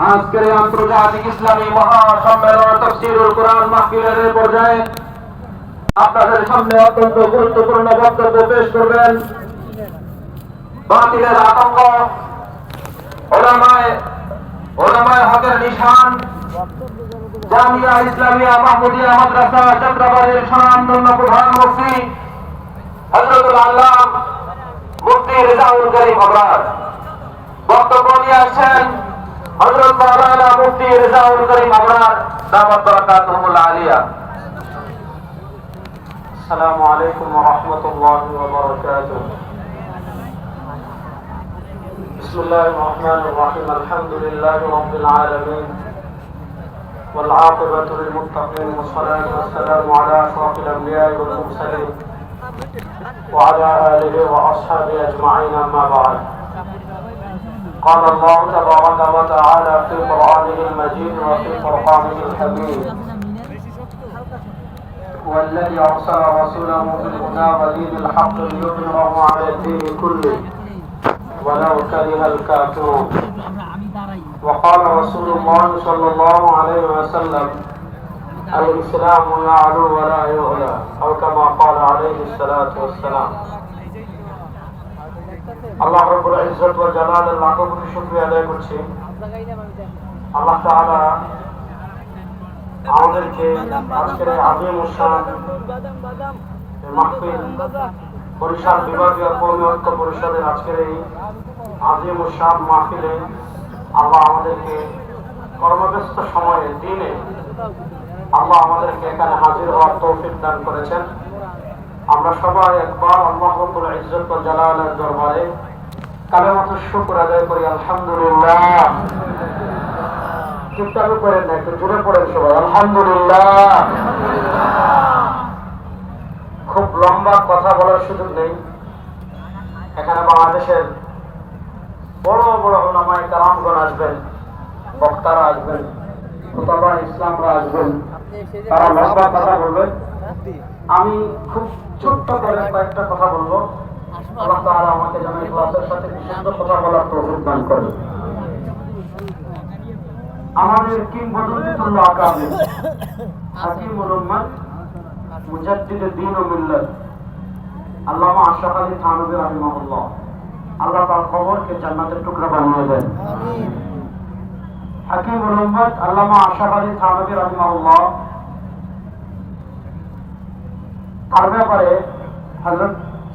আজকের আন্তর্জাতিক ইসলামী মহাসম্মেলন তাফসীরুল কোরআন মাহফিলের পর্যায়ে আপনাদের সামনে অত্যন্ত গুরুত্বপূর্ণ বক্তব্য পেশ করবেন বাতিলের আতঙ্ক ওলামায়ে হকের নিশান জামিয়া ইসলামিয়া মাহমুদিয়া মাদ্রাসা চন্দ্রবাড়ির স্বনামধন্য প্রধান মুফতি হযরতুল আল্লাহ মুফতি রেজাউল করিম আবরার বক্তব্য নিয়ে আসছেন হযরত মাওলানা মুফতি রেজাউল করিম আবরার দাওয়াত বারাকাতুহুল আলিয়া। আসসালামু আলাইকুম ওয়া রাহমাতুল্লাহি ওয়া বারাকাতুহু। বিসমিল্লাহির রহমানির রহিম। আলহামদুলিল্লাহি রাব্বিল আলামিন ওয়াল আকিবাতু লিল মুত্তাকিন ওয়াস সালাতু ওয়াস সালামু আলা আশরাফিল আমবিয়া ওয়াল মুরসালিন ওয়া আলা আলিহি ওয়া আসহাবিহি আজমাইন, আম্মা বা'দ। قال الله تبارك وتعالى في قرآنه المجيد وفي فرقانه الحميد: والذي أرسل رسوله بالهدى ودين الحق ليظهره على الدين كله ولو كره الكافرون. وقال رسول الله صلى الله عليه وسلم: الإسلام يعلو ولا يعلى، أو كما قال عليه الصلاة والسلام. আল্লাহ রাব্বুল ইজ্জত ওয়াল জালালের লাখো কোটি শুকরিয়া আদায় করছি। আল্লাহ তাআলা আমাদেরকে আজকের আযীম শান মাহফিল বরিশাল বিভাগীয় কওমি ঐক্য পরিষদের আজকের এই আযীম শান মাহফিলে আল্লাহ আমাদেরকে কর্মব্যস্ত সময়ে দিনে আল্লাহ আমাদেরকে এখানে হাজির হওয়ার তৌফিক দান করেছেন। আমরা সবাই একবার আল্লাহ রাব্বুল ইজ্জত ওয়াল জালালের দরবারে কালেমাতুশ শুকর আদায় করি, আলহামদুলিল্লাহ। চুপচাপ করেন না, একটু জোরে পড়েন সবাই, আলহামদুলিল্লাহ। খুব লম্বা কথা বলার সুযোগ নেই। এখানে বাংলাদেশের বড় বড় উলামায়ে কেরামগণ আসবেন, বক্তারা আসবেন, খুতবা ইসলামরা আসবেন, তারা লম্বা কথা বলবেন। আমি খুব ছোট্ট করে কয়েকটা কথা বলবো। আল্লাহ তাআলা আমাকে যেন ইখলাসের সাথে বিশুদ্ধ কথা বলার তৌফিক দান করেন। আমাদের কিংবদন্তিতুল্লাহ আকাবির হাকিমুল উম্মাহ মুজাদ্দিদুদ দ্বীন ওয়া মিল্লাত আল্লামা আশরাফ আলী থানভী রাহিমাহুল্লাহ, আল্লাহ তার কবরকে জান্নাতের টুকরা বানিয়ে দেন। আমিন। হাকিমুল উম্মাহ আল্লামা আশরাফ আলী থানভী রাহিমাহুল্লাহ, তার ব্যাপারে হযরত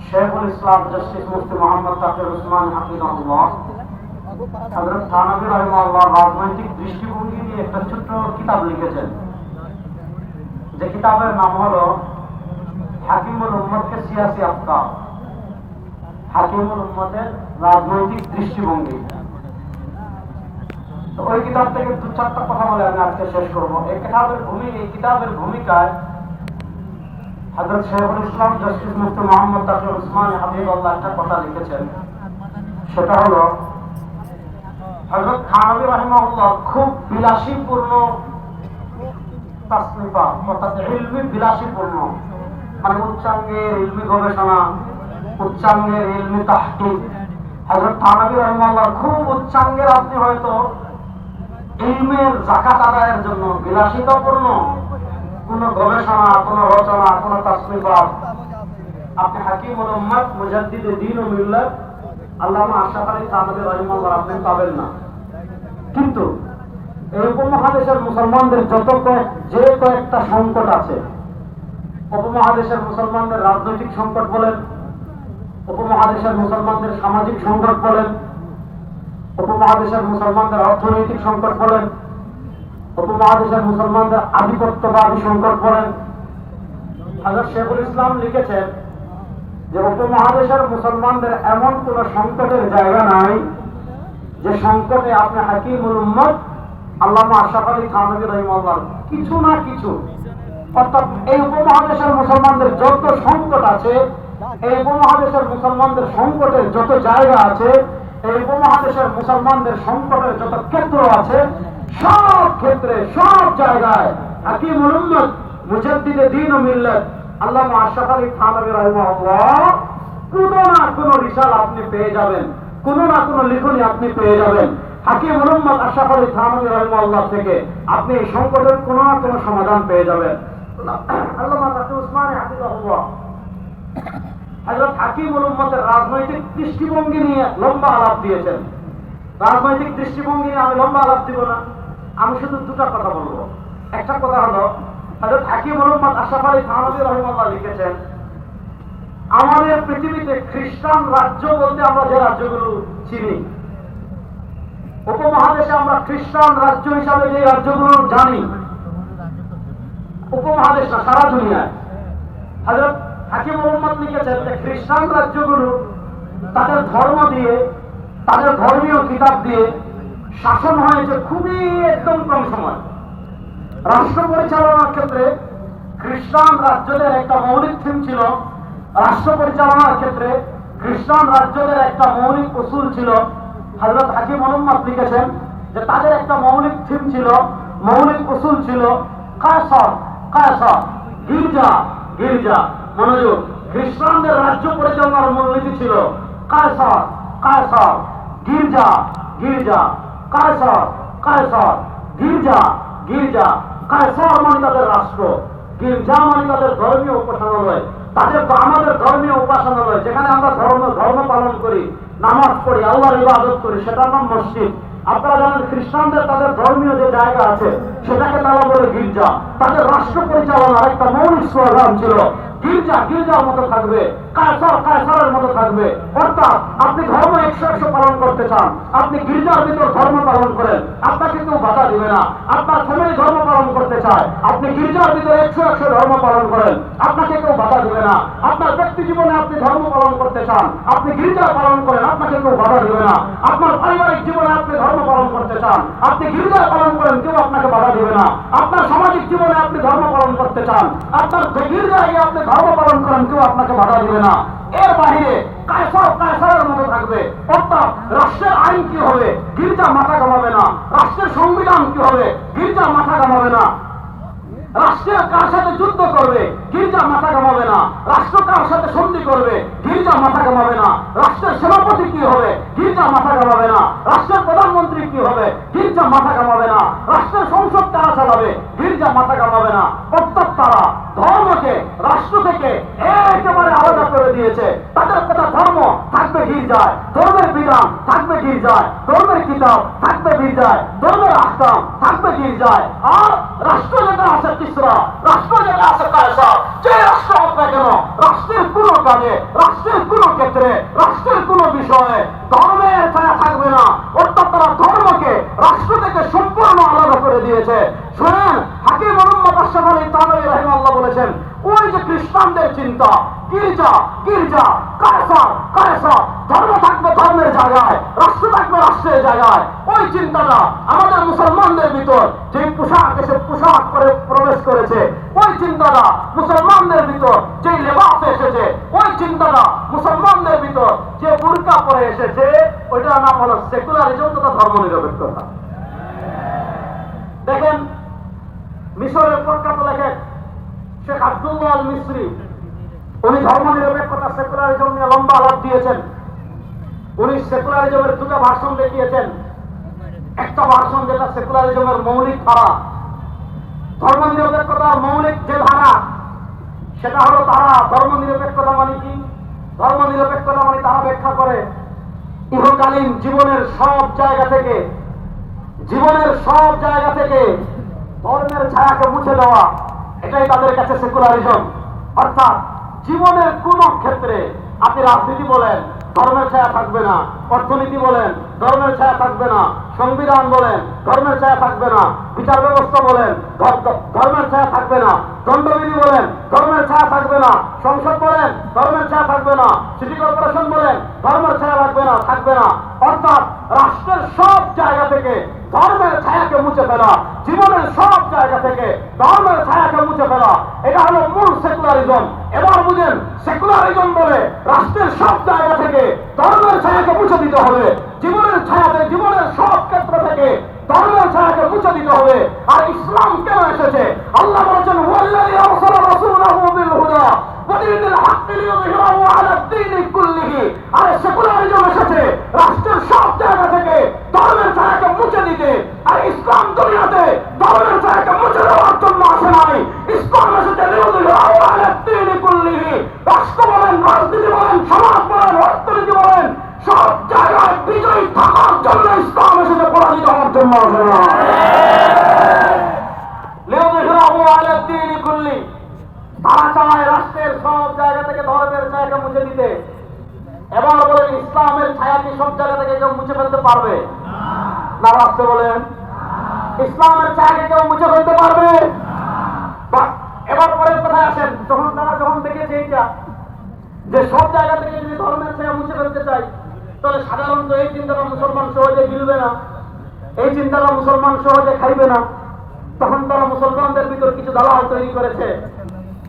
শেখুল ইসলাম জাস্টিস মুফতি মুহাম্মদ তাকির উসমান হাফিজাহুল্লাহ, হযরত থানভী রাহিমাহুল্লাহ রাজনৈতিক দৃষ্টিভঙ্গি নিয়ে একটা ছোট্ট কিতাব লিখেছেন, যে কিতাবের নাম হলো হাকিমুল উম্মতকে সিয়াসি আফকার, হাকিমুল উম্মতের রাজনৈতিক দৃষ্টিভঙ্গি। তো ওই কিতাব থেকে দু চারটা কথা বলে আমি আজকে শেষ করবো। এই কিতাবের ভূমিকায় হযরত শেখুল ইসলাম জাস্টিস মুফতি মুহাম্মদ তাকির উসমান হাফিজাহুল্লাহ একটা কথা লিখেছেন, সেটা হলো হযরত থানভী রাহিমাহুল্লাহ খুব বিলাসীপূর্ণ তাসনিফা, অর্থাৎ ইলমি বিলাসীপূর্ণ, মানে উচ্চাঙ্গের ইলমি গবেষণা, উচ্চাঙ্গের ইলমি তাহকিক। হযরত থানভী রাহিমাহুল্লাহ খুব উচ্চাঙ্গের, আপনি হয়তো ইলমের যাকাত আদায়ের জন্য বিলাসিতাপূর্ণ কোন গবেষণা, কোন রচনা, কোন তাসনিফাত আপনি হাকিমুল উম্মাহ মুজাদ্দিদুদ দ্বীন ওয়া মিল্লাত আল্লামা আশরাফ আলী থানভী রাহিমাহুল্লাহ আপনি পাবেন না। কিন্তু এই উপমহাদেশের মুসলমানদের যে কয়েকটা সংকট আছে, উপমহাদেশের মুসলমানদের রাজনৈতিক সংকট বলেন, উপমহাদেশের মুসলমানদের সামাজিক সংকট বলেন, উপমহাদেশের মুসলমানদের অর্থনৈতিক সংকট বলেন, উপমহাদেশের মুসলমানদের আধিপত্যবাদী সংকট বলেন, হযরত শেখুল ইসলাম লিখেছেন যে উপমহাদেশের মুসলমানদের এমন কোন সংকটের জায়গা নাই যে সংকটে আপনি হাকিমুল উম্মত আল্লামা আশরাফ আলী থানভী রাহিমাহুল্লাহ কিছু না কিছু, অর্থাৎ এই উপমহাদেশের মুসলমানদের যত সংকট আছে, এই উপমহাদেশের মুসলমানদের সংকটের যত জায়গা আছে, এই উপমহাদেশের মুসলমানদের সংকটের যত ক্ষেত্র আছে, সব ক্ষেত্রে সব জায়গায় হাকিমুল উম্মত মুজাদ্দিদুদ দ্বীন ওয়া মিল্লাত আল্লামা আশরাফ আলী থানভী রাহিমাহুল্লাহ কোনো না কোনো রিসালা আপনি পেয়ে যাবেন, কোনো না কোনো লিখনি আপনি পেয়ে যাবেন। হাকিম মোহাম্মদ আশরাফ আলী থানভী রাহিমাহুল্লাহ থেকে আপনি এই সংকটের কোনো না কোনো সমাধান পেয়ে যাবেন। আল্লামা তাকি উসমানী হাফিজাহুল্লাহ হযরত হাকিম মোহাম্মদের রাজনৈতিক দৃষ্টিভঙ্গি নিয়ে লম্বা আলাপ দিয়েছেন। রাজনৈতিক দৃষ্টিভঙ্গি নিয়ে আমি লম্বা আলাপ দিব না, আমি শুধু দুটা কথা বলবো। একটা কথা হলো, হযরত হাকিম মোহাম্মদ আশরাফ আলী থানভী রাহিমাহুল্লাহ লিখেছেন, আমাদের পৃথিবীতে খ্রিস্টান রাজ্য বলতে আমরা যে রাজ্যগুলো চিনি, উপমহাদেশে আমরা খ্রিস্টান রাজ্য হিসাবে যে রাজ্যগুলো জানি, উপমহাদেশ না সারা দুনিয়ায়, হযরত হাকিম মোহাম্মদ লিখেছেন যে খ্রিস্টান রাজ্যগুলো তাদের ধর্ম দিয়ে, তাদের ধর্মীয় কিতাব দিয়ে শাসন হয়েছে খুবই একদম কম সময়। রাষ্ট্র পরিচালনার ক্ষেত্রে খ্রিস্টান রাজ্যদের একটা মৌলিক থিম ছিল, রাষ্ট্র পরিচালনার ক্ষেত্রে খ্রিস্টান রাজ্যদের একটা মৌলিক উসুল ছিল। হযরত হাকিম মোহাম্মদ লিখেছেন যে তাদের একটা মৌলিক থিম ছিল, মৌলিক উসুল ছিল কায়সার, কায়সার, গির্জা, গির্জা। মনোযোগ, খ্রিস্টানদের রাজ্য পরিচালনার মূলনীতি ছিল কায়সার, কায়সার, গির্জা, গির্জা, কায়সার, কায়সার, গির্জা, গির্জা। কায়সার মানে তাদের রাষ্ট্র, গির্জা মানে তাদের ধর্মীয় উপাসনালয়। তাদের তো আমাদের ধর্মীয় উপাসনালয়, যেখানে আমরা ধর্ম পালন করি, নামাজ পড়ি, আল্লাহর ইবাদত করি, সেটার নাম মসজিদ। আপনারা জানেন খ্রিস্টানদের তাদের ধর্মীয় যে জায়গা আছে সেটাকে তারা বলে গির্জা। তাদের রাষ্ট্র পরিচালনার একটা মৌলিক স্লোগান ছিল গির্জা গির্জার মতো থাকবে, কায়সার কায়সারের মতো থাকবে। অর্থাৎ আপনি ধর্ম 100 পালন করতে চান, আপনি গির্জার ভিতর ধর্ম পালন করেন, আপনাকে কেউ বাধা দিবে না। আপনার ফ্যামিলি ধর্ম পালন করতে চায়, আপনি গির্জার ভিতরে 100 ধর্ম পালন করেন, আপনাকে কেউ বাধা দিবে না। আপনার ব্যক্তি জীবনে আপনি ধর্ম পালন করতে চান, আপনি গির্জা পালন করেন, আপনাকে কেউ বাধা দিবে না। আপনার পারিবারিক জীবনে আপনি ধর্ম পালন করতে চান, আপনি গির্জা পালন করেন, কেউ আপনাকে বাধা দিবে না। আপনার সামাজিক জীবনে আপনি ধর্ম পালন করতে চান, আপনার গির্জায় আপনি ধর্ম পালন করেন, কেউ আপনাকে বাধা দিবে না। এর বাহিরে কায়সার কায়সারের মতো থাকবে। অর্থাৎ রাষ্ট্রের আইন কি হবে, গির্জা মাথা ঘামাবে না। রাষ্ট্রের সংবিধান কি হবে, গির্জা মাথা ঘামাবে না। রাষ্ট্রের কার সাথে যুদ্ধ করবে, গির্জা মাথা ঘামাবে না। রাষ্ট্র কার সাথে সন্ধি করবে, গির্জা মাথা ঘামাবে না। রাষ্ট্রের সেনাপতি কি হবে, গির্জা মাথা ঘামাবে না। রাষ্ট্রের প্রধানমন্ত্রী কি হবে, গির্জা মাথা ঘামাবে না। রাষ্ট্রের সংসদ কারা চালাবে, গির্জা মাথা ঘামাবে না। অর্থাৎ তারা ধর্মকে রাষ্ট্র থেকে একেবারে আলাদা করে দিয়েছে। তাদের কথা ধর্ম থাকবে গির্জায়, ধর্মের বিধান থাকবে গির্জায়, ধর্মের কিতাব থাকবে গির্জায়, ধর্মের আহকাম থাকবে গির্জায়। আর রাষ্ট্র যেটা আছে তিসরা, রাষ্ট্র যেটা আছে কায়সার, যে রাষ্ট্র হোক না কেন, রাষ্ট্রের কোন কাজে, রাষ্ট্রের কোন ক্ষেত্রে, রাষ্ট্রের কোন বিষয়ে ধর্মের ছায়া থাকবে না। অর্থাৎ তারা ধর্মকে রাষ্ট্র থেকে সম্পূর্ণ আলাদা করে দিয়েছে। শোনেন, হাকিম মোহাম্মদ আশরাফ আলী থানভী রাহিমাহুল্লাহ বলেছেন, ওই যে খ্রিস্টানদের চিন্তা গির্জা গির্জা, কায়সার কায়সার, ধর্ম থাকবে ধর্মের জায়গায়, রাষ্ট্র থাকবে রাষ্ট্রের জায়গায়, ওই চিন্তাটা আমাদের মুসলমানদের ভিতর যে পোশাক এসে পোশাক করে প্রবেশ করেছে, ওই চিন্তাটা মুসলমানদের ভিতর যে লেবাস এসেছে, ওই চিন্তাটা মুসলমানদের ভিতর যে বুরকা পরে এসেছে, ওইটার নাম হলো সেকুলারিজম তথা ধর্ম নিরপেক্ষতা। দেখেন, মিশরের প্রখ্যাত লেখক শেখ আব্দুল্লাহ আল মিসরি, উনি ধর্ম নিরপেক্ষতা সেকুলারিজম নিয়ে লম্বা আলাপ দিয়েছেন। উনি সেকুলারিজমের দুটো ভাষণ দেখিয়েছেন। একটা ভাষণ যেটা সেকুলারিজমের মৌলিক ধারা, ধর্ম নিরপেক্ষতার মৌলিক যে ধারা, সেটা হলো তারা ধর্ম নিরপেক্ষতা মানে কি, ধর্ম নিরপেক্ষতা মানে তারা ব্যাখ্যা করে ইহকালীন জীবনের সব জায়গা থেকে, জীবনের সব জায়গা থেকে ধর্মের ছায়াকে মুছে দেওয়া, এটাই তাদের কাছে সেকুলারিজম। অর্থাৎ জীবনের কোন ক্ষেত্রে আপনি রাজনীতি বলেন, ধর্মের ছায়া থাকবে না। অর্থনীতি বলেন, ধর্মের ছায়া থাকবে না। সংবিধান বলেন, ধর্মের ছায়া থাকবে না। বিচার ব্যবস্থা বলেন, ধর্মের ছায়া থাকবে না। দণ্ডবিধি বলেন, ধর্মের ছায়া থাকবে না। সংসদ বলেন, ধর্মের ছায়া থাকবে না। সিটি কর্পোরেশন বলেন, ধর্মের ছায়া থাকবে না, থাকবে না। অর্থাৎ রাষ্ট্রের সব জায়গা থেকে ধর্মের ছায়াকে মুছে ফেলা, জীবনের সব জায়গা থেকে ধর্মের ছায়াকে মুছে ফেলা, এটা হলো মূল সেকুলারিজম। এবার বুঝেন, সেকুলারিজম বলে রাষ্ট্রের সব জায়গা থেকে ধর্মের ছায়াকে মুছে দিতে হবে, জীবনের ছায়াতে, জীবনের সব ক্ষেত্র থেকে ধর্মের ছায়াকে মুছে দিতে হবে। আর ইসলাম কেন এসেছে? আল্লাহ বলেছেন ওয়াল্লাযী আরসালা রাসূলাহু বিল হুদা ওয়া দীনিল হাক্কি লিইয়ুযহিরাহু আলা দ্বীনি কুল্লিহি। আর সেকুলারিজম এসেছে রাষ্ট্রের সব জায়গা থেকে ধর্মের ছায়াকে মুছে দিতে। আর ইসলাম দুনিয়াতে ধর্মের ছায়াকে মুছে দেওয়ার জন্য আসে নাই। ইসলাম এসেছে লিইয়ুযহিরাহু আলা দ্বীনি কুল্লিহি। রাষ্ট্র বলেন, রাজনীতি বলেন, সমাজ বলেন, অর্থনীতি বলেন, সব জায়গায় বিজয়ী থাকার জন্য ইসলাম এসেছে, পরাজিত হওয়ার জন্য আসে না। লিইয়ুযহিরাহু আলা দ্বীনি কুল্লিহি। তারা চায় রাষ্ট্রের সব জায়গা থেকে ধর্মের ছায়াকে মুছে দিতে। এবার বলেন, ইসলামের ছায়া কি সব জায়গা থেকে কেউ মুছে ফেলতে পারবে না? রাষ্ট্র বলেন, ইসলামের ছায়াকে কেউ মুছে ফেলতে পারবে? এবার পরের কথায় আসেন, যখন দেখেছে এইটা যে সব জায়গা থেকে যদি ধর্মের ছায়া মুছে ফেলতে চাই, তাহলে সাধারণত এই চিন্তাটা মুসলমান সহজে গিলবে না, এই চিন্তাটা মুসলমান সহজে খাইবে না। তখন তারা মুসলমানদের ভিতর কিছু দালাল তৈরি করেছে,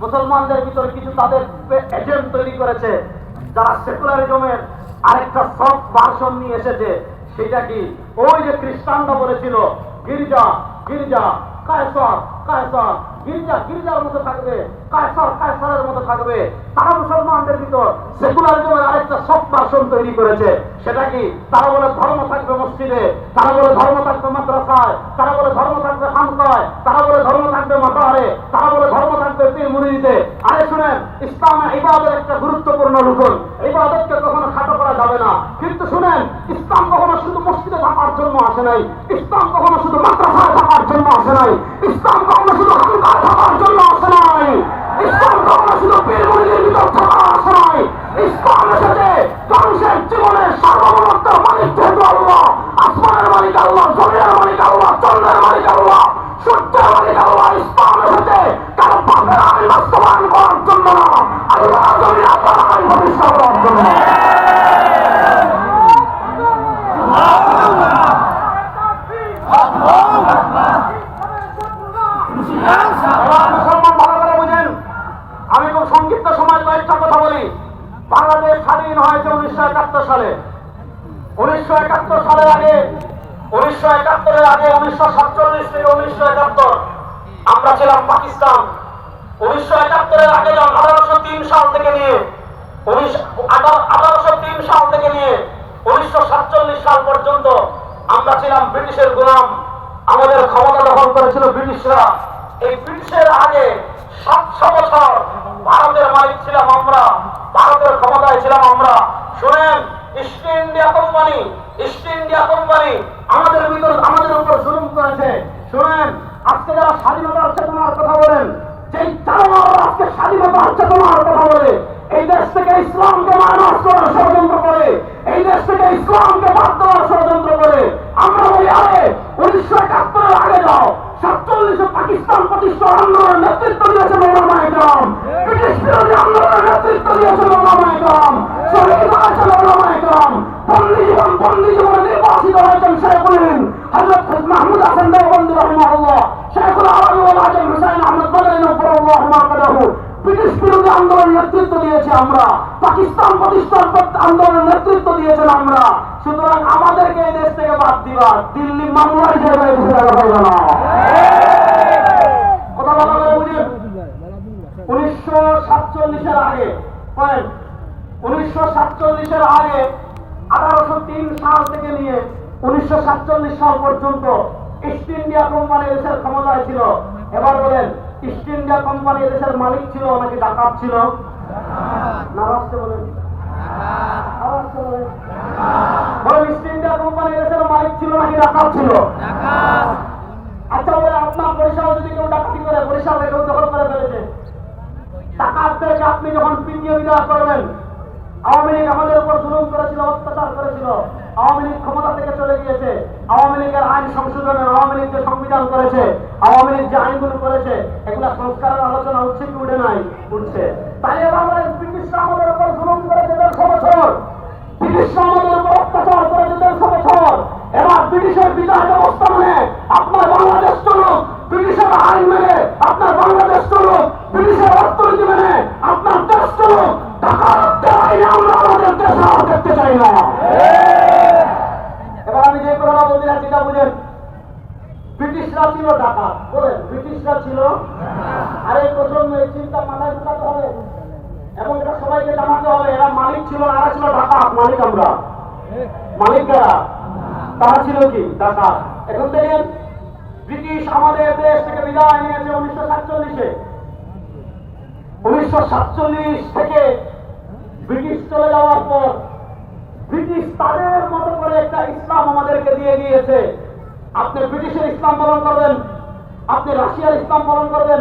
মুসলমানদের ভিতর কিছু তাদের এজেন্ট তৈরি করেছে, যারা সেকুলারিজমের আরেকটা সফট ভার্সন নিয়ে এসেছে। সেটা কি? ওই যে খ্রিস্টানরা বলেছিল গির্জা গির্জা, কায়সার কায়সার, গির্জা গির্জার মতো থাকবে, কায়সার কায়সারের মতো থাকবে। তারা মুসলমানদের ভিতর সেকুলারিজমের আরেকটা সফট ভার্সন তৈরি করেছে। সেটা কি? তারা বলে ধর্ম থাকবে মসজিদে, তারা বলে ধর্ম থাকবে মাদ্রাসায়, তারা বলে ধর্ম থাকবে খানকায়, তারা বলে ধর্ম থাকবে মাজারে, তারা বলে ধর্ম থাকবে পীর মুরিদে। আরে শুনেন, ইসলামে ইবাদত একটা গুরুত্বপূর্ণ রুকন, ইবাদতকে কখনো খাটো করা যাবে না। কিন্তু শুনেন, ইসলাম কখনো শুধু মসজিদে থাকার জন্য আসে নাই, ইসলাম কখনো শুধু মাদ্রাসায় থাকার জন্য আসে নাই, ইসলাম কখনো শুধু খানকায় থাকার জন্য আসে নাই, ইসলাম কখনো শুধু পীর মুরিদের ভিতর থাকার আসে নাই। ইসলাম এসেছে মানুষের জীবনের সার্বভৌমত্বের মালিক যেহেতু আল্লাহ, আসমানের মালিক আল্লাহ, জমিনের মালিক আল্লাহ, চন্দ্রের মালিক আল্লাহ, সূর্যের মালিক আল্লাহ। ইসলাম এসেছে কারো পাপের আইন বাস্তবায়ন করার জন্য না, আল্লাহ জমিনে আপনার আইন প্রতিষ্ঠা করার জন্য। মুসলমান ভালো করে বুঝেন, আমি খুব সংক্ষিপ্ত সময় কয়েকটা কথা বলি। বাংলাদেশ স্বাধীন হয়েছে 1971 সালে। 1971 সালের আগে, 1971-এর আগে 1947 থেকে 1971 আমরা ছিলাম পাকিস্তান। 1971-এর আগে 1803 সাল থেকে নিয়ে 1803 সাল থেকে নিয়ে 1947 সাল পর্যন্ত আমরা ছিলাম ব্রিটিশের গোলাম। আমাদের ক্ষমতা দখল করেছিল ব্রিটিশরা। এই ব্রিটিশের আগে 700 বছর ভারতের মালিক ছিলাম আমরা, ভারতের ক্ষমতায় ছিলাম আমরা। শুনেন, ইস্ট ইন্ডিয়া কোম্পানি আমাদের উপর জুলুম করেছে। শুনেন, আজকে যারা স্বাধীনতার চেতনার কথা বলেন, যেই জানোয়ার আজকে স্বাধীনতার চেতনার কথা বলে, এই দেশ থেকে ইসলামকে মাইনাস করার ষড়যন্ত্র করে, এই দেশ থেকে ইসলামকে বাদ দেওয়ার ষড়যন্ত্র করে, আমরা বলি আরে 1971-এর আগে যাও। 47-এ পাকিস্তান প্রতিষ্ঠার আন্দোলনের নেতৃত্ব দিয়েছেন ওলামায়ে কেরাম, ব্রিটিশ বিরোধী আন্দোলনের নেতৃত্ব দিয়েছেন ওলামায়ে কেরাম, শহীদ হয়েছেন ওলামায়ে কেরাম, বন্দী জীবনে নির্বাসিত হয়েছেন শেখুল হিন্দ হযরত মাহমুদ হাসান দেওবন্দি রাহিমাহুল্লাহ, শেখুল আরবি ওয়াল আজম হুসাইন আহমদ বদরি নফরুল্লাহ মাকাদাহু। ব্রিটিশ বিরোধী আন্দোলনের নেতৃত্ব দিয়েছে আমরা, পাকিস্তান প্রতিষ্ঠার আন্দোলনের নেতৃত্ব দিয়েছেন আমরা। সুতরাং আমাদেরকে এই দেশ থেকে বাদ দিবা, দিল্লি মামলায় যাবে না। কথা বলা করে বুঝেন, 1947-এর আগে 1947-এর আগে 1803 সাল থেকে নিয়ে 1947 সাল পর্যন্ত ইস্ট ইন্ডিয়া কোম্পানি দেশের ক্ষমতায় ছিল। এবার বলেন, ইস্ট ইন্ডিয়া কোম্পানি দেশের মালিক ছিল নাকি ডাকাত ছিল? না, রাষ্ট্র বলেন, বলেন, ইস্ট ইন্ডিয়া কোম্পানি দেশের মালিক ছিল নাকি ডাকাত ছিল? আচ্ছা বলে, আপনার বরিশাল যদি কেউ ডাকাতি করে, বরিশালে কেউ দখল করে ফেলেছে, ডাকাতদেরকে আপনি যখন পিটিয়ে বিদায় করবেন, আওয়ামী লীগ আমাদের উপর জুলুম করেছিল, অত্যাচার করেছিল, আওয়ামী লীগ ক্ষমতা থেকে চলে গিয়েছে, আওয়ামী লীগের আইন সংশোধনের, আওয়ামী লীগ যে সংবিধান করেছে, আওয়ামী লীগ যে আইনগুলো করেছে, এগুলা সংস্কারের আলোচনা উঠছে কি উঠে নাই? উঠছে। তাই এবার ব্রিটিশরা আমাদের উপর জুলুম করেছে 150 বছর, ব্রিটিশরা আমাদের উপর অত্যাচার করেছে 150 বছর। এবার ব্রিটিশের বিদায় ব্যবস্থা মানে আপনার বাংলাদেশ চলুক, ব্রিটিশের আইন মেনে আপনার বাংলাদেশ চলুক, ব্রিটিশের অর্থনীতি মেনে আপনার দেশ চলুক। ডাকাতদের আইনে আমরা আমাদের দেশ আর দেখতে চাই না। এবার আমি যে কথা বলতে যাচ্ছি তা বুঝেন, ব্রিটিশরা ছিল ডাকাত, বলেন ব্রিটিশরা ছিল। আর এই প্রজন্ম এই চিন্তা মাথায় ঢুকাতে হবে এবং এটা সবাইকে জানাতে হবে, এরা মালিক ছিল না, এরা ছিল ডাকাত। মালিক আমরা, মালিক কারা? তারা ছিল কি? ডাকাত। এখন দেখেন ব্রিটিশ আমাদের দেশ থেকে বিদায় নিয়েছে 1947-এ। 1947 থেকে ব্রিটিশ চলে যাওয়ার পর ব্রিটিশ তাদের মতো করে একটা ইসলাম আমাদেরকে দিয়ে গিয়েছে। আপনি ব্রিটিশের ইসলাম পালন করবেন, আপনি রাশিয়ার ইসলাম পালন করবেন,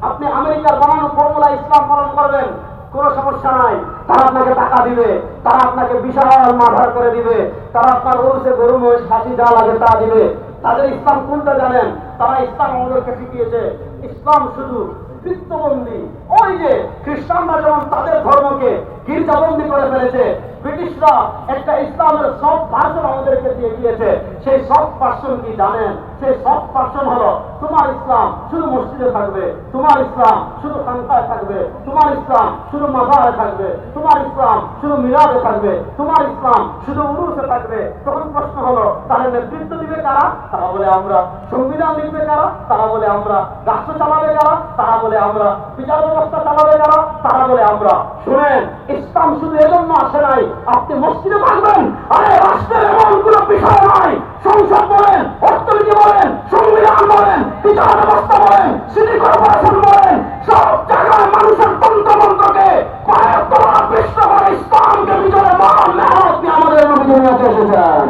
আপনি আমেরিকার বানানো ফর্মুলা ইসলাম পালন করবেন, কোন সমস্যা নাই। তারা আপনাকে টাকা দিবে, তারা আপনাকে বিশাল মার্ডার করে দিবে, তারা আপনার ওরসে গরু মহিষ ফাঁসি যা লাগে তা দিবে। তাদের ইসলাম কোনটা জানেন? তারা ইসলাম আমাদেরকে শিখিয়েছে ইসলাম শুধু বৃত্তবন্দি। ওই যে খ্রিস্টানরা যেমন তাদের ধর্মকে গির্জাবন্দি করে ফেলেছে, ব্রিটিশরা একটা ইসলামের সব ভার্সন আমাদেরকে দিয়ে দিয়েছে। সেই সব ভার্সন কি জানেন? সেই সব ভার্সন হলো তোমার ইসলাম শুধু মসজিদে থাকবে, তোমার ইসলাম শুধু খানকায় থাকবে, তোমার ইসলাম শুধু মাজারে থাকবে, তোমার ইসলাম শুধু মিলাদে থাকবে, তোমার ইসলাম শুধু উরুসে থাকবে। তখন প্রশ্ন হলো তাহলে নেতৃত্ব দিবে কারা? তারা বলে আমরা। সংবিধান লিখবে কারা? তারা বলে আমরা। রাষ্ট্র চালাবে কারা? তারা বলে আমরা। বিচার ব্যবস্থা চালাবে কারা? তারা বলে আমরা। শুনেন, ইসলাম শুধু এজন্য আসে নাই আপনি মসজিদে থাকবেন। আরে রাষ্ট্রের এমন কোন বিষয় নাই, সংসদ বলেন, অর্থনীতি বলেন, সংবিধান বলেন, বিচার ব্যবস্থা বলেন, সিটি কর্পোরেশন বলেন, সব জায়গায় মানুষের তন্ত্রমন্ত্রকে পায়ের তলা পৃষ্ঠ করে ইসলামকে বিজয় মহান মেহনত নিয়ে আমাদের নবী দুনিয়াতে এসেছেন।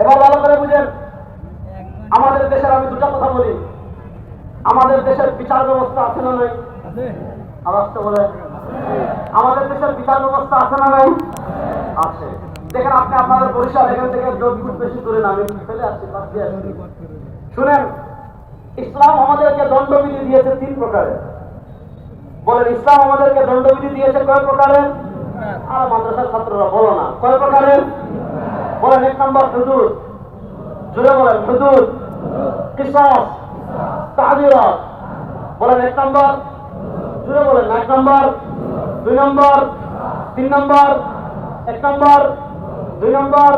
এবার ভালো করে বুঝেন, আমাদের দেশের আমি দুটা কথা বলি। আমাদের দেশের বিচার ব্যবস্থা আছে না নাই? আওয়াজ তো বলে। আমাদের দেশের বিচার ব্যবস্থা আছে না নাই? আছে। দেখেন আপনি আপনাদের বরিশাল এখান থেকে খুব বেশি দূরে না, আমি ফেলে আসছি। শুনেন, ইসলাম আমাদেরকে দণ্ডবিধি দিয়েছে 3 প্রকারের। বলেন ইসলাম আমাদেরকে দণ্ডবিধি দিয়েছে কয় প্রকারের? আর মাদ্রাসার ছাত্ররা বলো না, কয় প্রকারের? বলেন 1 নম্বর হুদুদ, জোরে বলেন হুদুদ, কিসাস, তা'যীরাত। বলেন 1 নম্বর, জোরে বলেন 1 নম্বর, 2 নম্বর, 3 নম্বর, 1 নম্বর, 2 নম্বর,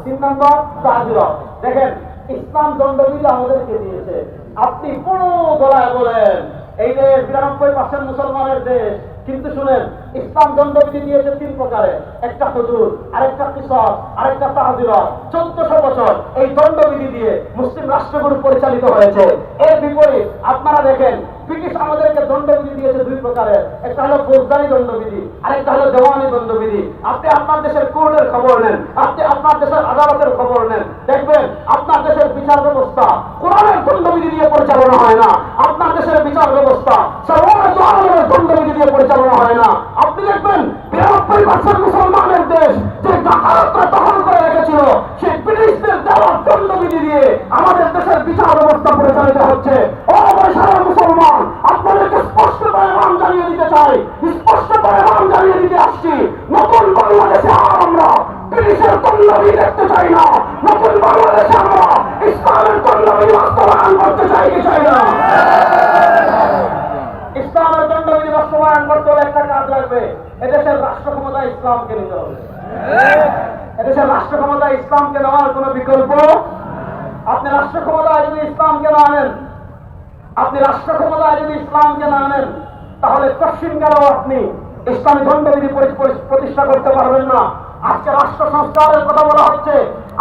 3 নম্বর তা'যীরাত। দেখেন ইসলাম দণ্ডবিধি আমাদেরকে দিয়েছে। আপনি পুরো গলায় বলেন এই দেশ 92% মুসলমানের দেশ, কিন্তু শুনেন ইসলাম দণ্ডবিধি দিয়েছে 3 প্রকারে। একটা হুদুদ, আরেকটা কিসাস, আরেকটা তা'যীরাত। 1400 বছর এই দণ্ডবিধি দিয়ে মুসলিম রাষ্ট্রগুলো পরিচালিত হয়েছে। এর বিপরীত আপনারা দেখেন ব্রিটিশ আমাদেরকে দণ্ডবিধি দিয়েছে 2 প্রকারের। একটা হলো ফৌজদারি দণ্ডবিধি, আরেকটা হলো দেওয়ানি দণ্ডবিধি। আপনি আপনার দেশের কোর্টের খবর নেন, আপনি আপনার দেশের আদালতের খবর নেন, দেখবেন আপনার দেশের বিচার ব্যবস্থা কোরআনের দণ্ডবিধি দিয়ে পরিচালনা হয় না। আপনার দেশের বিচার ব্যবস্থা সর্বজনীন দণ্ডবিধি দিয়ে পরিচালনা হয় না। আপনি দেখবেন 92% মুসলমানের দেশ যে ডাকাতরা দখল করে রেখেছিল, সেই ব্রিটিশদের দেওয়া দণ্ডবিধি দিয়ে আমাদের দেশের বিচার ব্যবস্থা পরিচালিত হচ্ছে। ও বৈশাখের মুসলমান, আপনাদেরকে স্পষ্ট পয়গাম জানিয়ে দিতে চাই, স্পষ্ট পয়গাম জানিয়ে দিতে আসছি, নতুন বাংলাদেশে আর আমরা ব্রিটিশের দণ্ডবিধি দেখতে চাই না। নতুন বাংলাদেশে আমরা ইসলামের দণ্ডবিধি বাস্তবায়ন করতে চাই কি চাই না? ইসলামের দণ্ডবিধি বাস্তবায়ন করতে হলে একটা কাজ লাগবে, এদেশের রাষ্ট্র ক্ষমতা ইসলামকে নিতে হবে। এদেশের রাষ্ট্র ক্ষমতা ইসলামকে নেওয়ার কোন বিকল্প? আপনি রাষ্ট্র ক্ষমতায় যদি ইসলামকে না আনেন, আপনি রাষ্ট্র ক্ষমতায় যদি ইসলামকে না আনেন, তাহলে কশিন গেলেও আপনি ইসলামী দণ্ডবিধি প্রতিষ্ঠা করতে পারবেন না। আজকে রাষ্ট্র সংস্কারের কথা বলা হচ্ছে,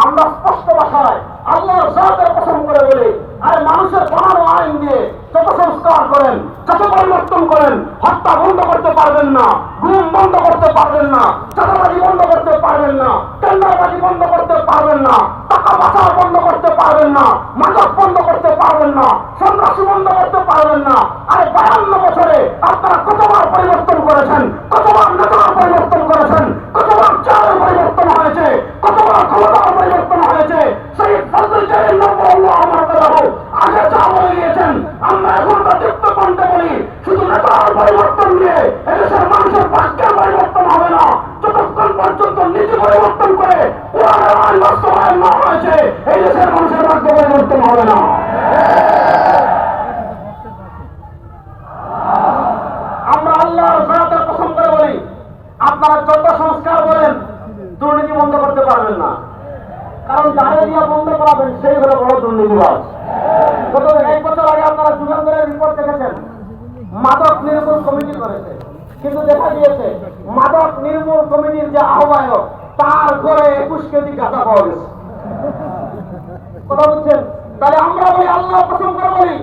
আমরা স্পষ্ট ভাষায় আল্লাহর জাতের কসম করে বলি, আর মানুষের বানানো আইন দিয়ে যত সংস্কার করেন, যত পরিবর্তন করেন, হত্যা বন্ধ করতে পারবেন না, গুম বন্ধ করতে পারবেন না, চাঁদাবাজি বন্ধ করতে পারবেন না, টেন্ডারবাজি বন্ধ করতে পারবেন না, টাকা পাচার বন্ধ করতে পারবেন না, মাদক বন্ধ করতে পারবেন না, সন্ত্রাসী বন্ধ করতে পারবেন না। আর 52 বছরে আপনারা কতবার পরিবর্তন করেছেন, কতবার নেতার পরিবর্তন করেছেন, কতবার চালের পরিবর্তন হয়েছে, কতবার ক্ষমতার পরিবর্তন হয়েছে। সেই ফজল জালিল নবুল্লাহ আমার কথা আগে যা বলে গিয়েছেন, আমরা এখন দীপ্ত কণ্ঠে বলি, শুধু নেতার পরিবর্তন দিয়ে এদেশের মানুষের ভাগ্যের পরিবর্তন হবে না। যতক্ষণ পর্যন্ত নীতি পরিবর্তন করে কোরআনের আইন বাস্তবায়ন না হয়েছে, এই দেশের মানুষের ভাগ্য পরিবর্তন হবে না। আমরা আল্লাহর জাতের কসম করে বলি, আপনারা যত সংস্কার বলেন দুর্নীতি বন্ধ করতে সেই হলো বড় দুর্নীতিবাজ। গত 1 বছর আগে আপনারা যুগান্তরের রিপোর্ট দেখেছেন, মাদক নির্মূল কমিটি করেছে, কিন্তু দেখা গিয়েছে মাদক নির্মূল কমিটির যে আহ্বায়ক তার ঘরে 21 কেজি গাঁজা পাওয়া গেছে। কথা বুঝছেন? তাহলে আমরা বলি, আল্লাহ কসম করে বলি,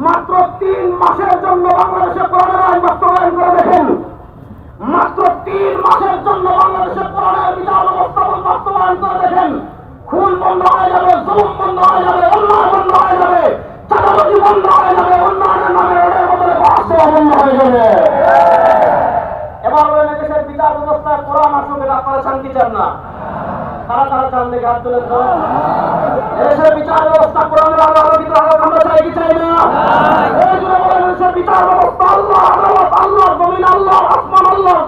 মাত্র 3 মাসের জন্য বাংলাদেশে কোরআনের আইন বাস্তবায়ন করে দেখেন, মাত্র 3 মাসের জন্য বাংলাদেশে কোরআনের বিচার ব্যবস্থা বাস্তবায়ন করে দেখেন, খুন বন্ধ হয়ে যাবে, জুলুম বন্ধ হয়ে যাবে, অন্যায় বন্ধ হয়ে যাবে, চাঁদাবাজি বন্ধ হয়ে যাবে, উন্নয়নের নামে ওদের বদলে বাস্তব বন্ধ হয়ে যাবে। এবার বলেন, দেশের বিচার ব্যবস্থায় কোরআন আসুক, এটা আপনারা চান কি চান না? তারা তারা চান দেখে হাত তুলে ধরুন। দেশের বিচার ব্যবস্থা কোরআনের আলো আলোকিত হোক, আমরা চাই কি চাই না? এই জন্য বলেন, দেশের বিচার ব্যবস্থা আল্লাহ আদালত, আল্লাহ জমিন, আল্লাহ আসমান, আল্লাহ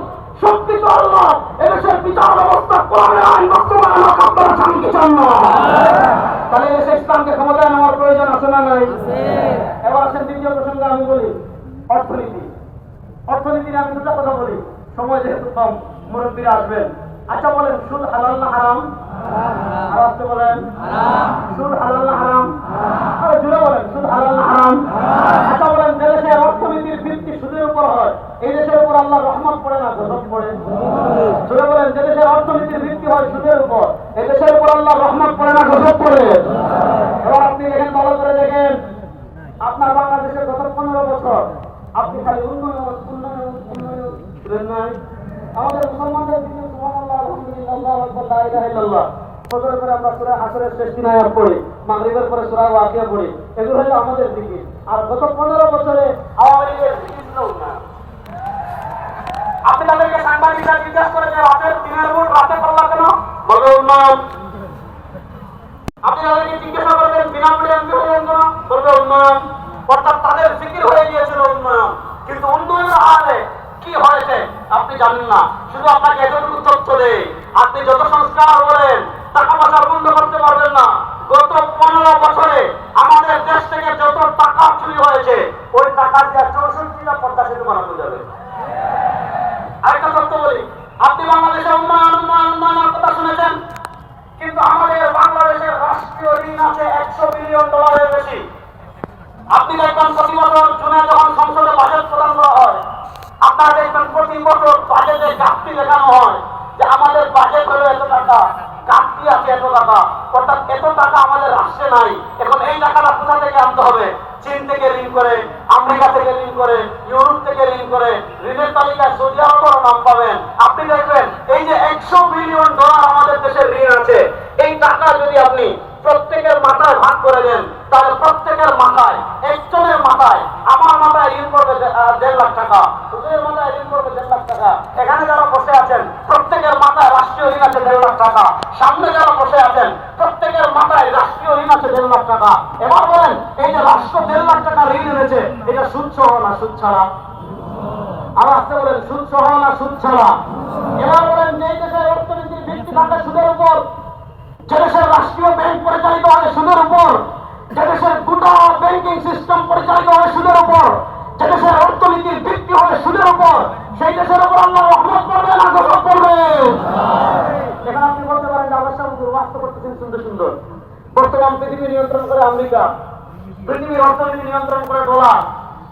শক্তি তো আল্লাহ। এদেশের বিচার ব্যবস্থা কোরআনের আইন বাস্তবায়ন হোক, আপনারা চান কি চান না? তাহলে দেশে ইসলামকে ক্ষমতায় নেওয়ার প্রয়োজন আছে না নাই? এবার আসেন দ্বিতীয় প্রসঙ্গে আমি বলি, অর্থনীতি। অর্থনীতির আমি দুটো কথা বলি, সময় যেহেতু কম, মুরব্বীরা আসবেন। আচ্ছা বলেন, সুদ হালাল না হারাম? আর আসতে বলেন, সুদ হালাল না হারাম? আরে জুড়ে বলেন, সুদ হালাল না হারাম? আচ্ছা বলেন, যে দেশের অর্থনীতির ভিত্তি সুদের উপর হয়, এই দেশের উপর আল্লাহ রহমত পড়ে না গজব পড়ে? জুড়ে বলেন, যে দেশের অর্থনীতির ভিত্তি হয় সুদের উপর, এই দেশের উপর আল্লাহ রহমত পড়ে না গজব পড়ে? এবার আপনি দেখেন, ভালো করে দেখেন, আপনার বাংলাদেশের গত 15 বছর আপনি খালি উন্নয়ন উন্নয়ন উন্নয়ন শুনেন নাই? আমাদের মুসলমানদের দিকে সুবহানাল্লাহ, আলহামদুলিল্লাহ, আল্লাহু আকবার, লা ইলাহা ইল্লাল্লাহ, ফজরের পরে আমরা সূরা আসরের শেষ 3 আয়াত পড়ি, মাগরিবের পরে সূরা ওয়াকিয়া পড়ি, এগুলো হলো আমাদের দিকে। আর গত 15 বছরে আওয়ামী লীগের দিকে ছিল না। আপনি তাদেরকে সাংবাদিকরা জিজ্ঞাসা করে যে রাতের দিনের ভোট রাতে করলা কেন? বলবে উন্নয়ন। আপনি তাদেরকে জিজ্ঞাসা করবেন বিনামূল্যে এমপি হয়ে কেন? বলবে উন্নয়ন। অর্থাৎ তাদের জিকির হয়ে গিয়েছিল উন্নয়ন, কিন্তু উন্নয়নের আড়ালে কি হয়েছে আপনি জানেন না। শুধু আপনাকে এতটুকু তথ্য দেয়, আপনি যত সংস্কার বলেন, টাকা পয়সা বন্ধ করতে পারবেন না। গত 15 বছরে আমাদের দেশ থেকে যত টাকা চুরি হয়েছে, ওই টাকা দিয়ে 64টা পদ্মা সেতু বানানো যাবে। আরেকটা তথ্য বলি, আপনি বাংলাদেশে উন্নয়ন উন্নয়ন উন্নয়নের কথা শুনেছেন, কিন্তু আমাদের বাংলাদেশের রাষ্ট্রীয় ঋণ আছে $100 বিলিয়ন বেশি। আপনি দেখবেন প্রতি বছর জুনে যখন সংসদে বাজেট প্রদান করা হয়, আপনারা দেখবেন প্রতি বছর বাজেটে ঘাটতি দেখানো হয় যে আমাদের বাজেট হলো এত টাকা, ঘাটতি আছে এত টাকা, অর্থাৎ এত টাকা আমাদের রাষ্ট্রে নাই। এখন এই টাকাটা কোথা থেকে আনতে হবে? চীন থেকে ঋণ করে, আমেরিকা থেকে ঋণ করে, ইউরোপ থেকে ঋণ করে, ঋণের তালিকায় সৌদি আরবের নাম পাবেন। আপনি দেখবেন এই যে $100 বিলিয়ন আমাদের দেশের ঋণ আছে, এই টাকা যদি আপনি প্রত্যেকের মাথায় ভাগ করে দেন, তাহলে প্রত্যেকের মাথায়, একজনের মাথায়, আমার মাথায় ঋণ করবে 1.5 লাখ টাকা, হুজুরের মাথায় ঋণ করবে 1.5 লাখ টাকা, এখানে যারা বসে আছেন প্রত্যেকের মাথায় রাষ্ট্রীয় ঋণ আছে 1.5 লাখ টাকা, সামনে যারা বসে আছেন প্রত্যেকের মাথায় রাষ্ট্রীয় ঋণ আছে 1.5 লাখ টাকা। এবার বলেন, এই যে রাষ্ট্র 1.5 লাখ টাকা ঋণ এনেছে, এটা সুদ সহ না সুদ ছাড়া? আর আসতে বলেন, সুদ সহ না সুদ ছাড়া? এবার বলেন, যে দেশের অর্থনীতির ভিত্তি থাকে সুদের উপর, যে দেশের রাষ্ট্রীয় ব্যাংক পরিচালিত হয় সুদের উপর, যে দেশের গোটা ব্যাংকিং সিস্টেম পরিচালিত হয় সুদের উপর, যে দেশের অর্থনীতির ভিত্তি হয় সুদের উপর, সেই দেশের উপর আল্লাহ রহমত করবে না গজব করবে? এখানে আপনি বলতে পারেন যে আমার সামনে বাস্তব করতেছেন সুন্দর সুন্দর। বর্তমান পৃথিবী নিয়ন্ত্রণ করে আমেরিকা, পৃথিবীর অর্থনীতি নিয়ন্ত্রণ করে ডলার,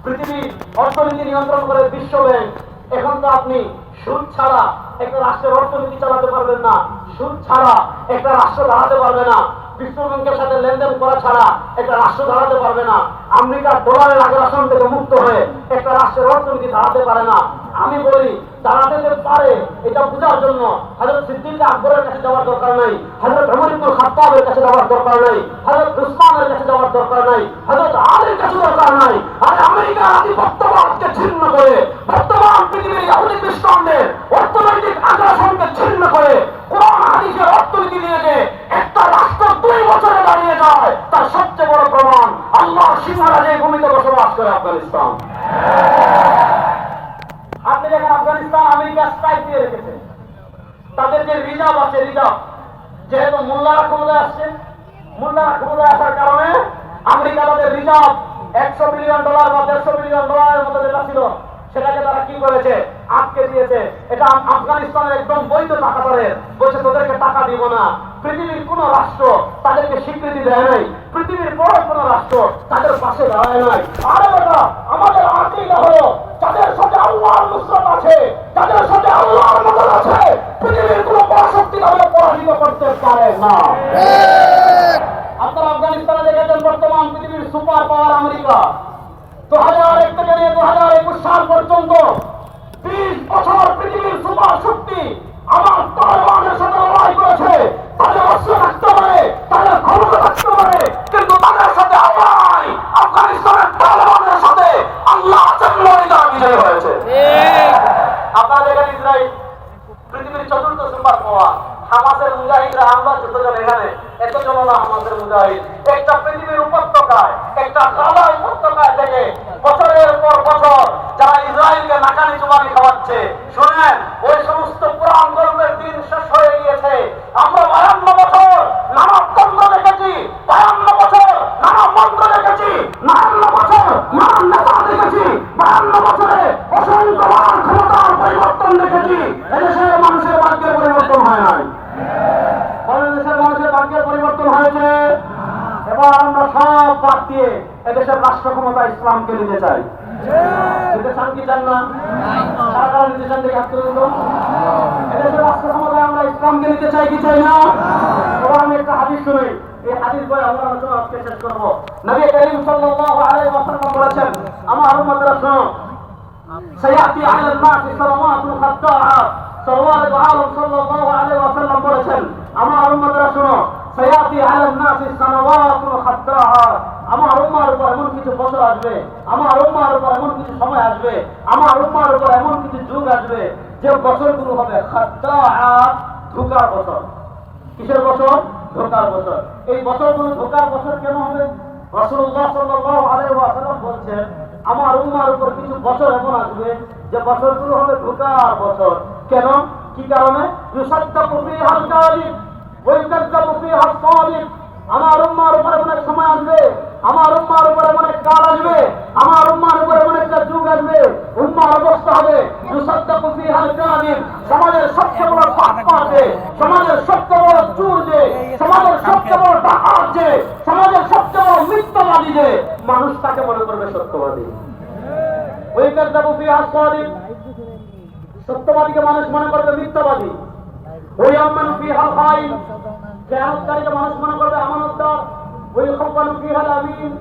পৃথিবীর অর্থনীতি নিয়ন্ত্রণ করে বিশ্ব ব্যাংক। এখন তো আপনি সুদ ছাড়া একটা রাষ্ট্রের অর্থনীতি চালাতে পারবেন না, সুদ ছাড়া একটা রাষ্ট্র দাঁড়াতে পারবে না, বিশ্ব ব্যাংকের সাথে লেনদেন করা ছাড়া একটা রাষ্ট্র দাঁড়াতে পারবে না, আমেরিকার ডলারের আগ্রাসন থেকে মুক্ত হয়ে একটা রাষ্ট্রের অর্থনীতি দাঁড়াতে পারে না। আমি বলি, দাঁড়াতে যে পারে এটা বোঝার জন্য হযরত সিদ্দিক আকবরের কাছে যাওয়ার দরকার নাই, হযরত ওমর ইবনে খাত্তাবের কাছে যাওয়ার দরকার নাই, হযরত উসমানের কাছে যাওয়ার দরকার নাই, হযরত আলীর কাছে দরকার নাই। আর আমেরিকার আধিপত্যবাদকে ছিন্ন করে, বর্তমান পৃথিবীর ইহুদি খ্রিস্টানদের অর্থনৈতিক আগ্রাসনকে ছিন্ন করে, কোরআন হাদিসের অর্থনীতি নিয়ে যে একটা রাষ্ট্র 2 বছরে দাঁড়িয়ে যায়, তার সবচেয়ে বড় প্রমাণ আল্লাহর সীমানা যে ভূমিতে বসবাস করে আফগানিস্তান। আপনি দেখেন, আফগানিস্তান আমেরিকা স্ট্রাইক দিয়ে রেখেছে, তাদের যে রিজার্ভ আছে, রিজার্ভ যেহেতু মোল্লারা ক্ষমতায় আসছে, মোল্লারা ক্ষমতায় আসার কারণে আমেরিকা তাদের রিজার্ভ $100 বিলিয়ন বা $150 বিলিয়ন মতো যেটা ছিল, সেটাকে তারা কি করেছে? আটকে দিয়েছে। এটা আফগানিস্তানের একদম বৈধ টাকা ধরে বলছে তোদেরকে টাকা দিব না, পৃথিবীর কোন রাষ্ট্র তাদেরকে স্বীকৃতি দেয় নাই, পৃথিবীর বড় কোন রাষ্ট্র তাদের পাশে দাঁড়ায় নাই। আরে বেটা, আমাদের আকীদা হলো যাদের সাথে আল্লাহর নুসরত আছে, যাদের সাথে আল্লাহর মদদ আছে, পৃথিবীর কোন বড় শক্তি তাদের পরাজিত করতে পারে না। আপনারা আফগানিস্তানে দেখেছেন বর্তমান পৃথিবীর সুপার পাওয়ার আমেরিকা 2001 থেকে নিয়ে 2021 সাল পর্যন্ত 20 বছর পৃথিবীর সুপার শক্তি আমার তালেবানের সাথে লড়াই করেছে। তাদের অস্ত্র থাকতে পারে, তাদের ক্ষমতা থাকতে পারে, কিন্তু তাদের সাথে আল্লাহ, আফগানিস্তানের তালেবানের সাথে আল্লাহ জন্মই তারা বিজয় হয়েছে। আপনারা দেখেন ইসরায়েল পৃথিবীর চতুর্থ সুপার পাওয়ার, হামাসের মুজাহিদরা, আমরা যতজন এখানে এতজন না হামাসের মুজাহিদ, একটা পৃথিবীর উপত্যকায়, একটা গাজা উপত্যকায় থেকে বছরের পর বছর যারা ইসরায়েলকে নাকানি চুবানি খাওয়াচ্ছে। শুনেন, ওই সমস্ত পুরাণ গল্পের দিন শেষ হয়ে গিয়েছে। আমরা 52 বছর নানা তন্ত্র দেখেছি, 52 বছর নানা মন্ত্র দেখেছি, 52 বছর নানা নেতা দেখেছি, 52 বছরে অসংখ্যবার ক্ষমতার পরিবর্তন দেখেছি। এদেশের মানুষের ভাগ্যের পরিবর্তন হয় নাই। দেশের মানুষের ভাগ্যের পরিবর্তন হয়েছে। এবার আমরা সব বাদ দিয়ে এদেশের রাষ্ট্র ক্ষমতা ইসলামকে নিতে চাই। নিতে চান কি চান না? কারা কারা নিতে চান দেখে হাত তুলে দিন। এদেশের রাষ্ট্র ক্ষমতায় আমরা ইসলামকে নিতে চাই কি চাই না? এবার আমি একটা হাদিস শুনি, এই হাদিস বই আমরা আলোচনা আজকে শেষ করবো। নবী করিম সাল্লাল্লাহু আলাইহি ওয়াসাল্লাম বলেছেন, আমার উম্মতরা শুনো, সায়াতি আলাল নাস সালাওয়াতুল খাদ্দাআ, সাল্লাল্লাহু আলাইহি ওয়াসাল্লাম বলেছেন, আমার উম্মতরা শুনো, সায়াতি আলান নাস সানাওয়াতুল খাদ্দাআ, আমার উম্মার উপর এমন কিছু বছর আসবে, আমার উম্মার উপর এমন কিছু সময় আসবে, আমার উম্মার উপর এমন কিছু যুগ আসবে যে বছরগুলো হবে খাদ্দাআ, ধোঁকার বছর। কিসের বছর? ধোঁকার বছর। এই বছরগুলো ধোঁকার বছর কেন হবে? রাসূলুল্লাহ সাল্লাল্লাহু আলাইহি ওয়াসাল্লাম বলছেন, আমার উম্মার উপর কিছু বছর এমন আসবে যে বছরগুলো হবে ধোঁকার বছর। কেন? কি কারণে? ইউসাদ্দাকু ফীহাল কাযিব ওয়া ইউকাযযাবু ফীহাস সাদিক। আমার উম্মার উপর এমন এক সময় আসবে, আমার উম্মার উপর এমন এক কাল আসবে, আমার উম্মার উপর এমন একটা যুগ আসবে, উম্মার অবস্থা হবে ইউসাদ্দাকু ফীহাল কাযিব, সমাজের সবচেয়ে বড় পাপ যে, সমাজের সবচেয়ে বড় চোর যে, সমাজের সবচেয়ে বড় ডাকাত যে, সমাজের সবচেয়ে বড় মিথ্যাবাদী যে, মানুষ তাকে মনে করবে সত্যবাদী। ওই কাযযাবু ফীহাস সাদিক, সত্যবাদীকে মানুষ মনে করবে মিথ্যাবাদী। ওই আমান ফীহাল খাইন, খেয়ানতকারীকে মানুষ মনে করবে আমানতদার। ওই খাওয়ানু ফীহাল আমিন,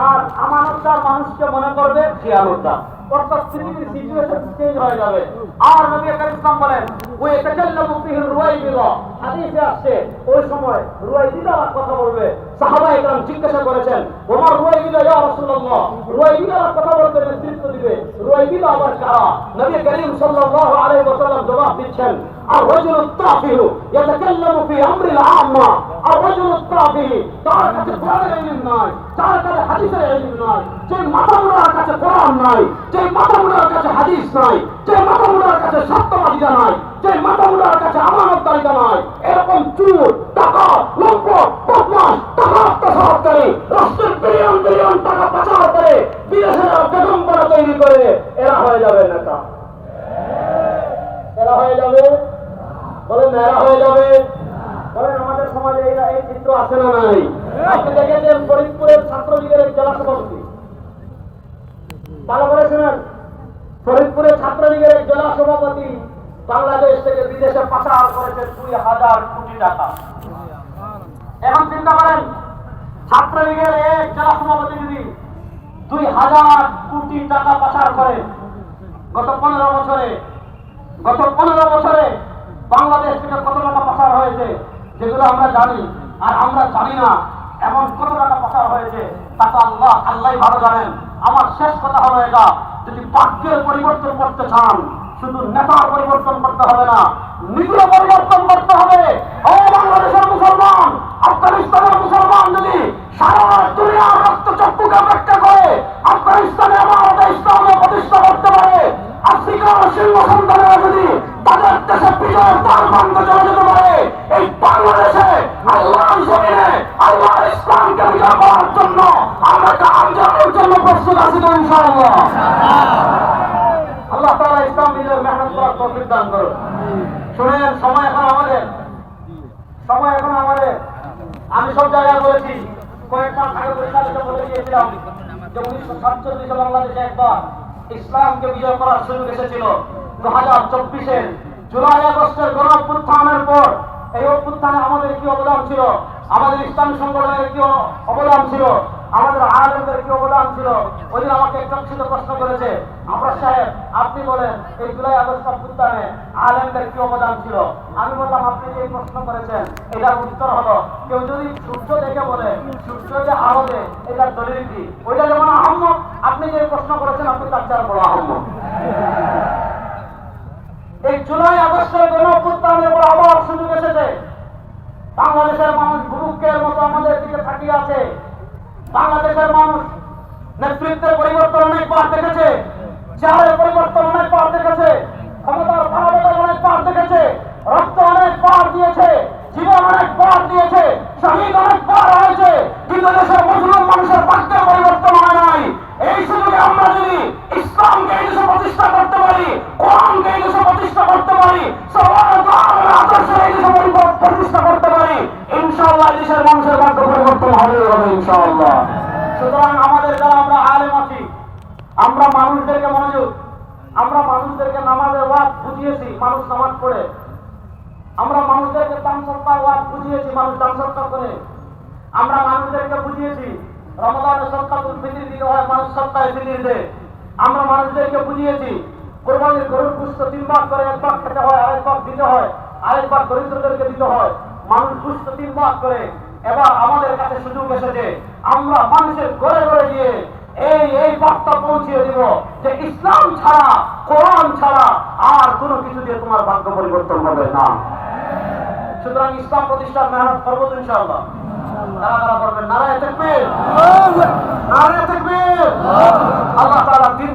আর আমানতদার মানুষকে মনে করবে খেয়ানতদার। অর্থাৎ পৃথিবীর সিচুয়েশন চেঞ্জ হয়ে যাবে। আর নবী করিম ইসলাম বলেন, ওই তাকাল্লামু ফীহি রুয়াইবিদা, হাদিসে আসছে ওই সময় রুয়াইবিদা কথা বলবে। সাহাবায়ে কেরাম জিজ্ঞাসা করেছেন, ওমর রুয়াইবিদা ইয়া রাসূলুল্লাহ, রুয়াইবিদা কথা বলতে নেতৃত্ব দিবে, রুয়াইবিদা আবার কারা? নবী করিম সাল্লাল্লাহু আলাইহি ওয়াসাল্লাম জবাব দিচ্ছেন, الرجل الطافه يتكلم في امر العامه، الرجل الطافه তার কাছে কোরআনের ইলম নাই, তার কাছে হাদিসের ইলম নাই, যে মাতামুনার কাছে কোরআন নাই, যে মাতামুনার কাছে হাদিস নাই, যে মাতামুনার কাছে সত্যবাদিতা নাই, যে মাতামুনার কাছে আমানতদারিতা নাই, এরকম চোর, ডাকাত, লম্পট, বদমাশ, টাকা আত্মসাৎ করে, রাষ্ট্রের বিলিয়ন বিলিয়ন টাকা পাচার করে, বিদেশের বেগমপনা তৈরি করে, এরা হয়ে যাবে নেতা। এরা হয়ে যাবে, বলেন এরা হয়ে যাবে। বলেন আমাদের সমাজে এই চিত্র আছে না নাই? আপনি দেখেছেন ফরিদপুরের ছাত্রলীগের জেলা সভাপতি, ভালো করে শুনেন, ফরিদপুরের ছাত্রলীগের জেলা সভাপতি বাংলাদেশ থেকে বিদেশে পাচার করেছে 2000 কোটি টাকা। এখন চিন্তা করেন, ছাত্রলীগের এক জেলা সভাপতি যদি 2000 কোটি টাকা পাচার করে, গত 15 বছরে বাংলাদেশ থেকে কত টাকা পাচার হয়েছে যেগুলো আমরা জানি, আর আমরা জানি না এমন কত টাকা পাচার হয়েছে তা তো আল্লাহ ভালো জানেন। আমার শেষ কথা হলো এটা, যদি ভাগ্যের পরিবর্তন করতে চান, শুধু নেতার পরিবর্তন করতে হবে না, নিজের পরিবর্তন করতে হবে। ও বাংলাদেশের মুসলমান, আফগানিস্তানের মুসলমান যদি সারা দুনিয়ার রক্তচক্ষুকে অপেক্ষা করে আফগানিস্তানে আমাদের ইসলামকে প্রতিষ্ঠা করতে পারে, আফ্রিকার সিংহ সন্তানেরা যদি তাদের দেশে বিজয়ের দ্বার বন্ধ চলে যেতে পারে, এই বাংলাদেশে আল্লাহর জমিনে আল্লাহর ইসলামকে বিজয় করার জন্য আমরা আন্দোলনের জন্য প্রস্তুত আছি তো ইনশাআল্লাহ। আল্লাহ তাআলা ইসলাম বিজয়ের মেহনত করার তৌফিক দান করুন। শুনেন, সময় এখন আমাদের সময় এখন আমাদের, আমি সব জায়গায় বলেছি, কয়েক মাস আগে পরিচালিত বলে দিয়েছিলাম যে 1947 বাংলাদেশে একবার ইসলামকে বিজয় করার সুযোগ এসেছিল। 2024-এর জুলাই আগস্টের গণ অভ্যুত্থানের পর এই অভ্যুত্থানে আমাদের কি অবদান ছিল, আমাদের ইসলামী সংগঠনের কি অবদান ছিল, আমাদের আলেমদের কি অবদান ছিল। ওই দিন আমাকে একজন ছিল প্রশ্ন করেছে, আমরা সাহেব আপনি বলেন এই জুলাই আগস্ট অভ্যুত্থানে আলেমদের কি অবদান ছিল। আমি বললাম আপনি যে এই প্রশ্ন করেছেন এটার উত্তর হলো, কেউ যদি সূর্য দেখে বলে সূর্য যে আলোতে, এটার দলিল কি? ওইটা যেমন আহম্মক, আপনি যে প্রশ্ন করেছেন আপনি তার চার বড় আহম্মক। এই জুলাই আগস্টের গণ অভ্যুত্থানের পর আবার সুযোগ এসেছে। বাংলাদেশের মানুষ বুভুক্ষের মতো আমাদের দিকে তাকিয়ে আছে। বাংলাদেশের মানুষ নেতৃত্বের পরিবর্তন অনেকবার দেখেছে, চেহারের পরিবর্তন অনেকবার দেখেছে, ক্ষমতার ভালোবাসা অনেকবার দেখেছে, রক্ত অনেকবার দিয়েছে, জীবন অনেকবার দিয়েছে, শহীদ অনেকবার হয়েছে, কিন্তু দেশের মুসলিম মানুষের ভাগ্যের পরিবর্তন হয় নাই। এই সুযোগে আমরা যদি ইসলামকে এই দেশে প্রতিষ্ঠা করতে পারি, কোরআনকে এই দেশে প্রতিষ্ঠা করতে পারি, আদর্শ এই দেশে প্রতিষ্ঠা করতে পারি, ইনশাআল্লাহ দেশের মানুষের ভাগ্য পরিবর্তন হবে ইনশাআল্লাহ। সুতরাং আমাদের যারা আমরা আলেম আছি, আমরা মানুষদেরকে মনোযোগ, আমরা মানুষদেরকে নামাজের ওয়াজ বুঝিয়েছি, মানুষ নামাজ পড়ে। আমরা মানুষদেরকে দান সৎকার ওয়াজ বুঝিয়েছি, মানুষ দান সৎকার করে। আমরা মানুষদেরকে বুঝিয়েছি রমজানে সদকাতুল ফিতর দিতে হয়, মানুষ সদকায়ে ফিতর দেয়। আমরা মানুষদেরকে বুঝিয়েছি কোরবানির গরুর গোশত 3 ভাগ করে, 1 ভাগ খেতে হয়, আরেক ভাগ দিতে হয়, আরেক ভাগ দরিদ্রদেরকে দিতে হয়। মানুষ গোশত 3 ভাগ করে। এবার আমাদের কাছে সুযোগ এসেছে, আমরা মানুষের ঘরে ঘরে গিয়ে এই বার্তা পৌঁছিয়ে দিব যে ইসলাম ছাড়া, কোরআন ছাড়া আর কোনো কিছু দিয়ে তোমার ভাগ্য পরিবর্তন হবে না। সুতরাং ইসলাম প্রতিষ্ঠার মেহনত করবো ইনশাআল্লাহ। তারা করবেন নারায়ে তাকবীর, নারায়ে তাকবীর। আল্লাহ তাআলা দিন